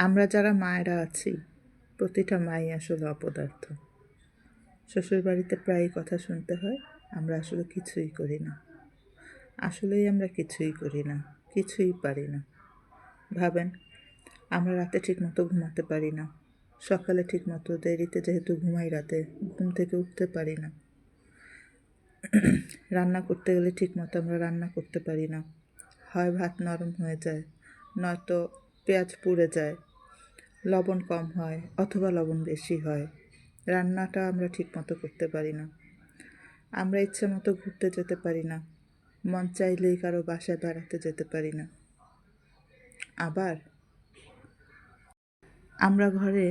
আমরা যারা মায়েরা আছি, প্রতিটা মাই আসলে অপদার্থ। শ্বশুরবাড়িতে প্রায়ই কথা শুনতে হয়, আমরা আসলে কিছুই করি না। আসলেই আমরা কিছুই করি না, কিছুই পারি না। ভাবেন, আমরা রাতে ঠিকমতো ঘুমাতে পারি না, সকালে ঠিকমতো দেরিতে যেহেতু ঘুমাই রাতে, ঘুম থেকে উঠতে পারি না। রান্না করতে গেলে ঠিকমতো আমরা রান্না করতে পারি না, হয় ভাত নরম হয়ে যায়, নয়তো পেঁয়াজ পুড়ে যায়, লবণ কম হয় অথবা লবণ বেশি হয়। রান্নাটা আমরা ঠিকমতো করতে পারি না। আমরা ইচ্ছে মতো ঘুরতে যেতে পারি না, মন চাইলেই কারো বাসায় বেড়াতে যেতে পারি না। আবার আমরা ঘরে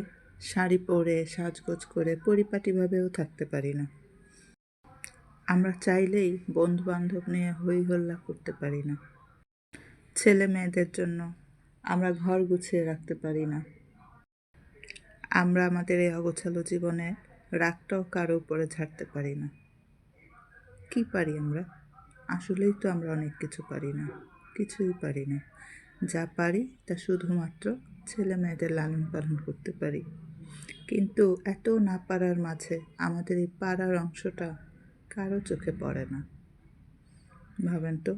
শাড়ি পরে সাজগোজ করে পরিপাটিভাবেও থাকতে পারি না। আমরা চাইলেই বন্ধু বান্ধব নিয়ে হই হল্লা করতে পারি না। ছেলে মেয়েদের জন্য আমরা ঘর গুছিয়ে রাখতে পারি না। আমরা আমাদের এই অগোছালো জীবনে রাগটাও কারো উপরে ঝাড়তে পারি না। কি পারি আমরা? আসলেই তো আমরা অনেক কিছু পারি না, কিছুই পারি না। যা পারি তা শুধুমাত্র ছেলে মেয়েদের লালন পালন করতে পারি। কিন্তু এত না পারার মাঝে আমাদের এই পারার অংশটা কারো চোখে পড়ে না। ভাবেন তো,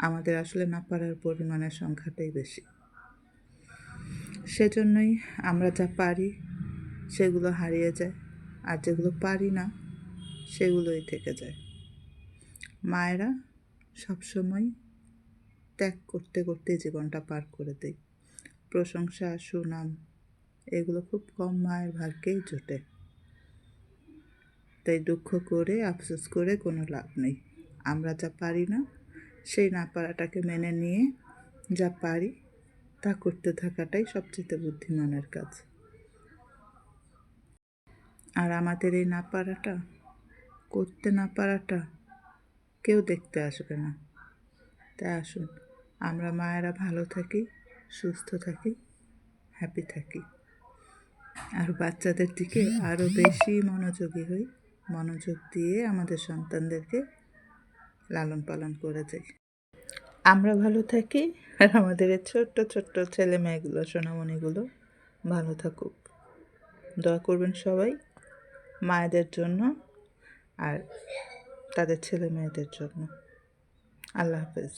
আমাদের আসলে না পারার পরিমাণের সংখ্যাটাই বেশি। সেজন্যই আমরা যা পারি সেগুলো হারিয়ে যায়, আর যেগুলো পারি না সেগুলোই থেকে যায়। মায়েরা সবসময় ত্যাগ করতে করতে জীবনটা পার করে দেয়। প্রশংসা, সুনাম এগুলো খুব কম মায়ের ভাগ্যেই জোটে। তাই দুঃখ করে আফসোস করে কোনো লাভ নেই। আমরা যা পারি না সেই না পারাটাকে মেনে নিয়ে যা পারি তা করতে থাকাটাই সবচেয়ে বুদ্ধিমানের কাজ। আর আমাদের এই না পারাটা, করতে না পারাটা কেউ দেখতে আসবে না। তাই আসুন আমরা মায়েরা ভালো থাকি, সুস্থ থাকি, হ্যাপি থাকি, আর বাচ্চাদের দিকে আরও বেশি মনোযোগী হই। মনোযোগ দিয়ে আমাদের সন্তানদেরকে লালন পালন করে যাই। আমরা ভালো থাকি, আর আমাদের এই ছোট্ট ছোট্ট ছেলে মেয়েগুলো, সোনামণিগুলো ভালো থাকুক। দোয়া করবেন সবাই মায়েদের জন্য আর তাদের ছেলে মেয়েদের জন্য। আল্লাহ হাফেজ।